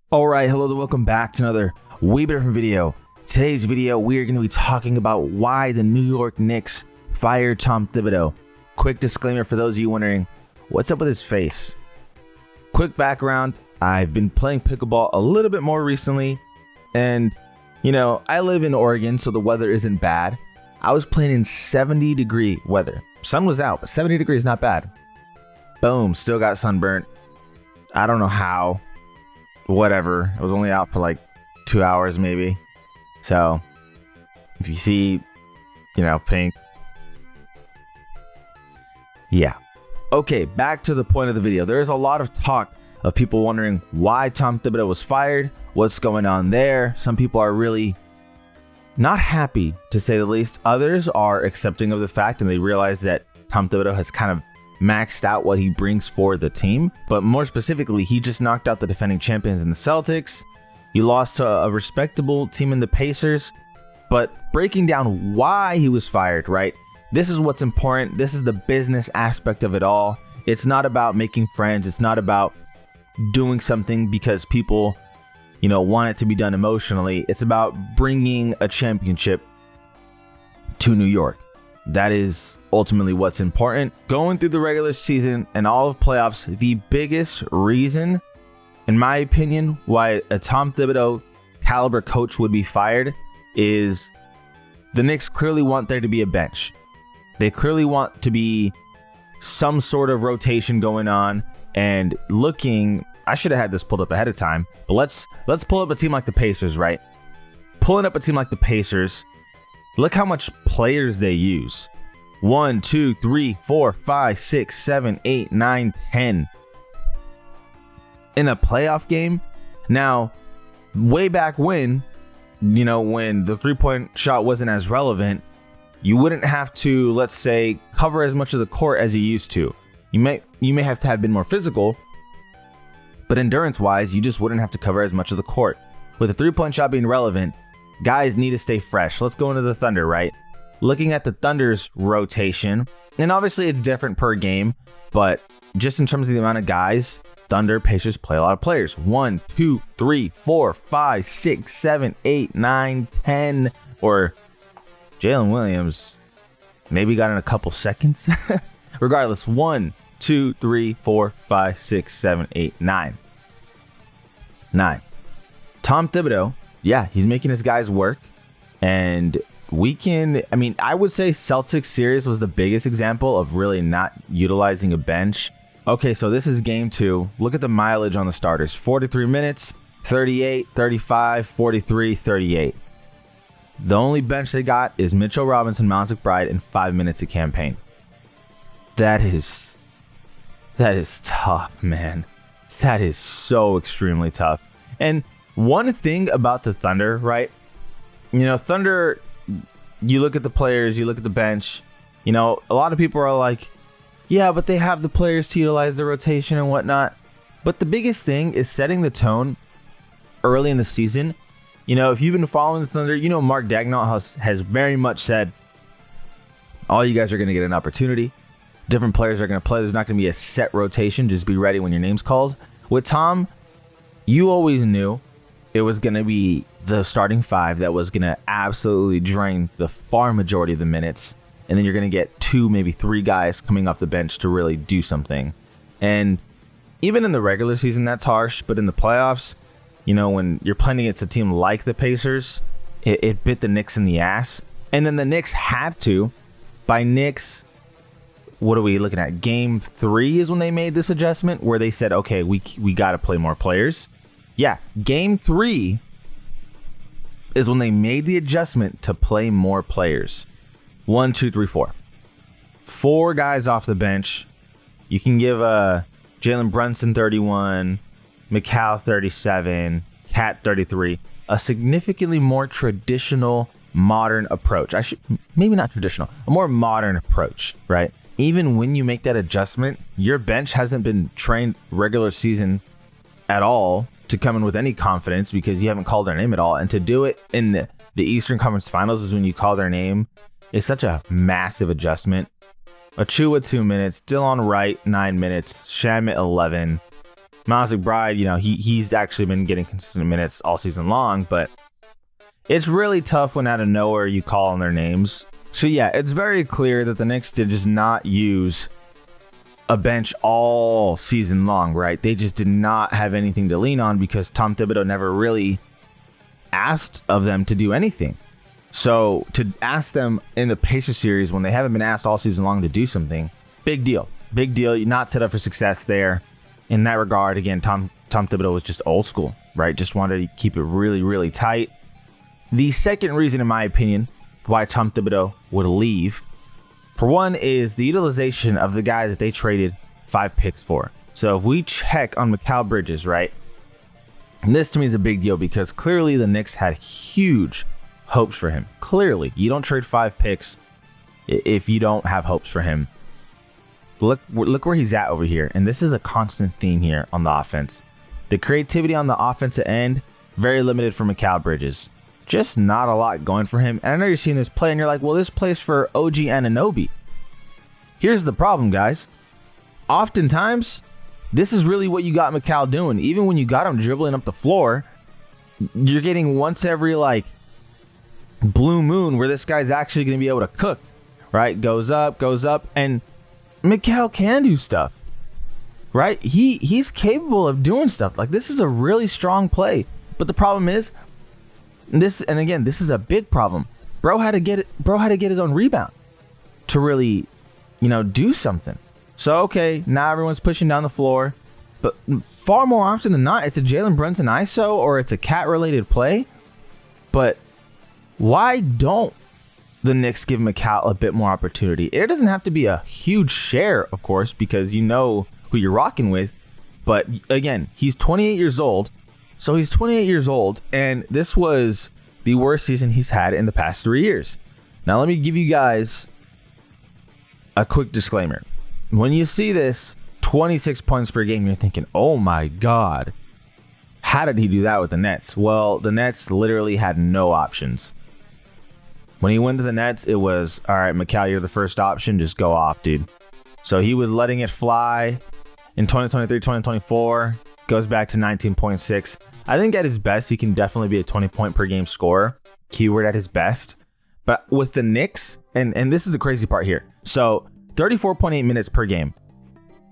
Alright, hello and welcome back to another way different video. Today's video, we are going to be talking about why the New York Knicks fired Tom Thibodeau. Quick disclaimer for those of you wondering, what's up with his face? Quick background, I've been playing pickleball a little bit more recently, and I live in Oregon, so the weather isn't bad. I was playing in 70-degree weather. Sun was out, but 70 degrees not bad. Boom, still got sunburnt. I don't know how. Whatever. I was only out for like 2 hours maybe. So if you see, pink. Yeah. Okay, back to the point of the video. There's a lot of talk of people wondering why Tom Thibodeau was fired, what's going on there. Some people are really not happy, to say the least. Others are accepting of the fact, and they realize that Tom Thibodeau has kind of maxed out what he brings for the team. But more specifically, he just knocked out the defending champions in the Celtics. He lost to a respectable team in the Pacers. But breaking down why he was fired, right? This is what's important. This is the business aspect of it all. It's not about making friends. It's not about doing something because people, want it to be done emotionally. It's about bringing a championship to New York. That is ultimately what's important. Going through the regular season and all of playoffs, the biggest reason, in my opinion, why a Tom Thibodeau caliber coach would be fired is the Knicks clearly want there to be a bench. They clearly want to be some sort of rotation going on and looking. I should have had this pulled up ahead of time, but let's pull up a team like the Pacers, right? Pulling up a team like the Pacers. Look how much players they use. 1, 2, 3, 4, 5, 6, 7, 8, 9, 10. In a playoff game. Now, way back when, when the three-point shot wasn't as relevant, you wouldn't have to, let's say, cover as much of the court as you used to. You may have to have been more physical, but endurance-wise, you just wouldn't have to cover as much of the court. With the three-point shot being relevant, guys need to stay fresh. Let's go into the Thunder, right? Looking at the Thunder's rotation, and obviously it's different per game, but just in terms of the amount of guys, Thunder, Pacers play a lot of players. 1, 2, 3, 4, 5, 6, 7, 8, 9, 10. Or Jalen Williams maybe got in a couple seconds. Regardless, 1, 2, 3, 4, 5, 6, 7, 8, 9. 9. Tom Thibodeau, yeah, he's making his guys work. And I would say Celtics series was the biggest example of really not utilizing a bench. Okay, so this is game 2. Look at the mileage on the starters. 43 minutes, 38, 35, 43, 38. The only bench they got is Mitchell Robinson, Miles McBride, and 5 minutes of campaign. That is tough, man. That is so extremely tough. And one thing about the Thunder, right? Thunder, you look at the players, you look at the bench, a lot of people are like, yeah, but they have the players to utilize the rotation and whatnot. But the biggest thing is setting the tone early in the season. If you've been following the Thunder, Mark Daigneault has very much said, all you guys are going to get an opportunity. Different players are going to play. There's not going to be a set rotation. Just be ready when your name's called. With Tom, you always knew it was going to be the starting 5 that was going to absolutely drain the far majority of the minutes. And then you're going to get 2, maybe 3 guys coming off the bench to really do something. And even in the regular season, that's harsh. But in the playoffs, when you're playing against a team like the Pacers, it bit the Knicks in the ass. And then the Knicks had to. By Knicks, what are we looking at? Game 3 is when they made this adjustment where they said, okay, we got to play more players. Yeah, game 3 is when they made the adjustment to play more players. 1, 2, 3, 4. 4 guys off the bench. You can give Jalen Brunson 31, McCall 37, Cat 33. A significantly more traditional, modern approach. Maybe not traditional, a more modern approach, right? Even when you make that adjustment, your bench hasn't been trained regular season at all to come in with any confidence because you haven't called their name at all. And to do it in the Eastern Conference Finals is when you call their name. It's such a massive adjustment. Achua 2 minutes, Dillon Wright 9 minutes, Shamet 11. Miles McBride, he's actually been getting consistent minutes all season long, but it's really tough when out of nowhere you call on their names. So yeah, it's very clear that the Knicks did just not use a bench all season long, right? They just did not have anything to lean on because Tom Thibodeau never really asked of them to do anything. So to ask them in the Pacers series when they haven't been asked all season long to do something, big deal. Big deal. You're not set up for success there. In that regard, again, Tom Thibodeau was just old school, right? Just wanted to keep it really, really tight. The second reason, in my opinion, why Tom Thibodeau would leave, for one, is the utilization of the guy that they traded 5 picks for. So if we check on Mikal Bridges, right? And this to me is a big deal because clearly the Knicks had huge hopes for him. Clearly, you don't trade 5 picks if you don't have hopes for him. Look where he's at over here. And this is a constant theme here on the offense. The creativity on the offensive end, very limited for Mikal Bridges. Just not a lot going for him. And I know you're seeing this play and you're like, well, this plays for OG Anunoby. Here's the problem, guys. Oftentimes, this is really what you got Mikal doing. Even when you got him dribbling up the floor, you're getting once every blue moon where this guy's actually going to be able to cook, right? Goes up, and Mikal can do stuff, right? He's capable of doing stuff. This is a really strong play. But the problem is, this is a big problem. Bro had to get his own rebound to really, do something. So, okay, now everyone's pushing down the floor. But far more often than not, it's a Jalen Brunson ISO or it's a cat-related play. But why don't the Knicks give Mikal a bit more opportunity? It doesn't have to be a huge share, of course, because you know who you're rocking with. But again, he's 28 years old. So he's 28 years old, and this was the worst season he's had in the past 3 years. Now, let me give you guys a quick disclaimer. When you see this 26 points per game, you're thinking, oh my God, how did he do that with the Nets? Well, the Nets literally had no options. When he went to the Nets, it was, all right, Mikal, you're the first option. Just go off, dude. So he was letting it fly in 2023, 2024. Goes back to 19.6. I think at his best, he can definitely be a 20-point per game scorer. Keyword at his best. But with the Knicks, and this is the crazy part here. So 34.8 minutes per game.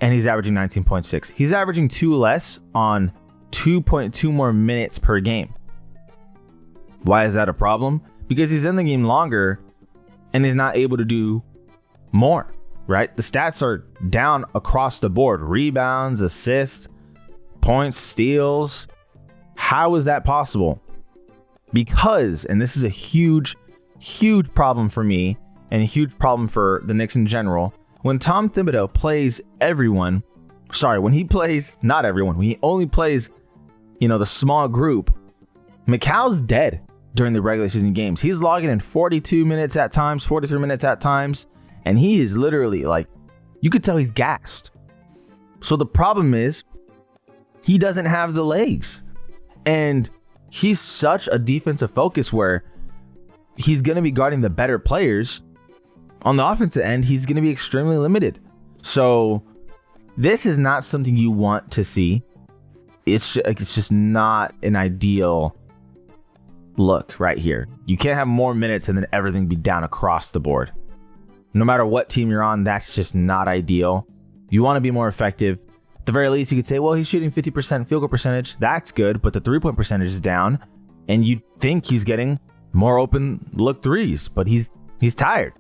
And he's averaging 19.6. He's averaging 2 less on 2.2 more minutes per game. Why is that a problem? Because he's in the game longer and he's not able to do more, right? The stats are down across the board. Rebounds, assists, points, steals. How is that possible? Because, and this is a huge, huge problem for me and a huge problem for the Knicks in general, when Tom Thibodeau plays everyone, when he plays, not everyone, when he only plays, the small group, Mikal's dead during the regular season games. He's logging in 42 minutes at times, 43 minutes at times, and he is literally you could tell he's gassed. So the problem is, he doesn't have the legs. And he's such a defensive focus where he's going to be guarding the better players. On the offensive end, he's going to be extremely limited. So this is not something you want to see. It's just not an ideal look right here. You can't have more minutes and then everything be down across the board. No matter what team you're on, that's just not ideal. You want to be more effective. At the very least, you could say, well, he's shooting 50% field goal percentage. That's good, but the 3-point percentage is down. And you'd think he's getting more open look threes, but he's tired.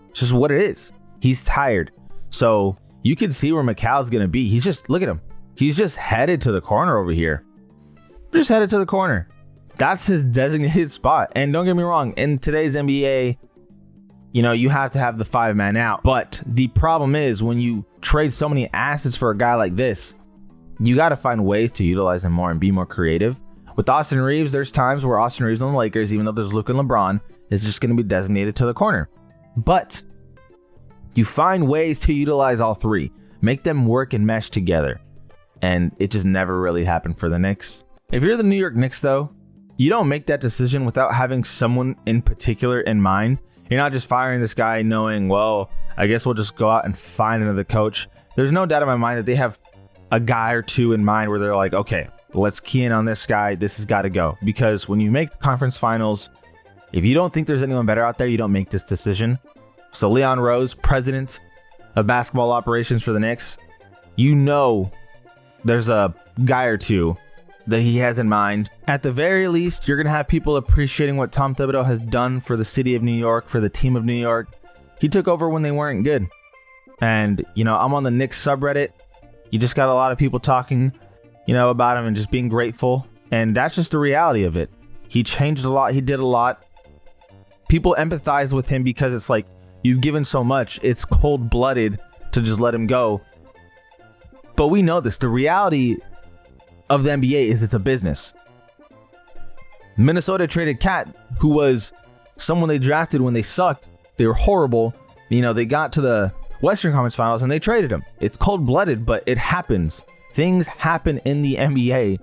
It's just what it is. He's tired. So you can see where Mikal's going to be. He's just, look at him. He's just headed to the corner over here. Just headed to the corner. That's his designated spot. And don't get me wrong, in today's NBA, you have to have the 5-man out. But the problem is when you trade so many assets for a guy like this, you got to find ways to utilize him more and be more creative. With Austin Reeves, there's times where Austin Reeves on the Lakers, even though there's Luka and LeBron, is just going to be designated to the corner. But you find ways to utilize all three. Make them work and mesh together. And it just never really happened for the Knicks. If you're the New York Knicks, though, you don't make that decision without having someone in particular in mind. You're not just firing this guy knowing, well, I guess we'll just go out and find another coach. There's no doubt in my mind that they have a guy or two in mind where they're like, okay, let's key in on this guy. This has got to go. Because when you make conference finals, if you don't think there's anyone better out there, you don't make this decision. So Leon Rose, president of basketball operations for the Knicks, you know there's a guy or two that he has in mind. At the very least, you're going to have people appreciating what Tom Thibodeau has done for the city of New York, for the team of New York. He took over when they weren't good. And, you know, I'm on the Knicks subreddit. You just got a lot of people talking, you know, about him and just being grateful. And that's just the reality of it. He changed a lot. He did a lot. People empathize with him because it's like, you've given so much. It's cold-blooded to just let him go. But we know this. The reality of the NBA is it's a business. Minnesota traded Cat, who was someone they drafted when they sucked. They were horrible. You know, they got to the Western Conference Finals and they traded him. It's cold-blooded, but it happens. Things happen in the NBA.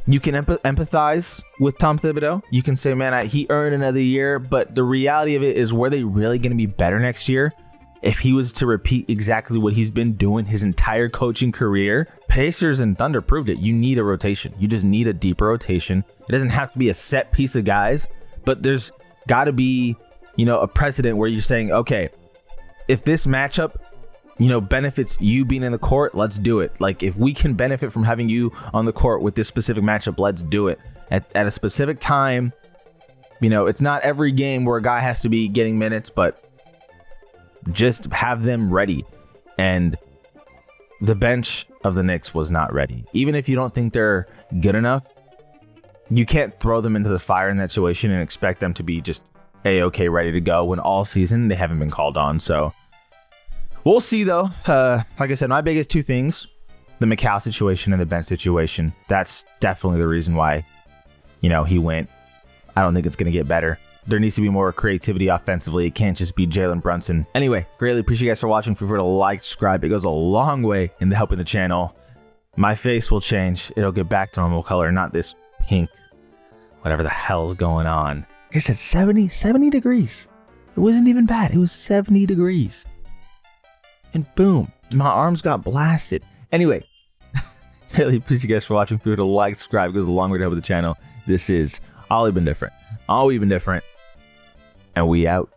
You can empathize with Tom Thibodeau. You can say, man, he earned another year. But the reality of it is, were they really going to be better next year if he was to repeat exactly what he's been doing his entire coaching career? Pacers and Thunder proved it. You need a rotation. You just need a deeper rotation. It doesn't have to be a set piece of guys, but there's got to be, you know, a precedent where you're saying, okay, if this matchup, you know, benefits you being in the court, let's do it. Like, if we can benefit from having you on the court with this specific matchup, let's do it at a specific time. You know, it's not every game where a guy has to be getting minutes, but just have them ready. And the bench of the Knicks was not ready. Even if you don't think they're good enough, you can't throw them into the fire in that situation and expect them to be just A-okay, ready to go when all season they haven't been called on. So we'll see, though. Like I said, my biggest two things, the Macau situation and the bench situation. That's definitely the reason why, you know, he went. I don't think it's going to get better. There needs to be more creativity offensively. It can't just be Jalen Brunson. Anyway, greatly appreciate you guys for watching. Feel free to like, subscribe. It goes a long way in helping the channel. My face will change. It'll get back to normal color, not this pink, whatever the hell is going on. Like I said, 70 degrees. It wasn't even bad. It was 70 degrees. And boom, my arms got blasted. Anyway, really appreciate you guys for watching. Feel free to like, subscribe. It goes a long way to help the channel. This is All Even Different. All Even Different. And we out.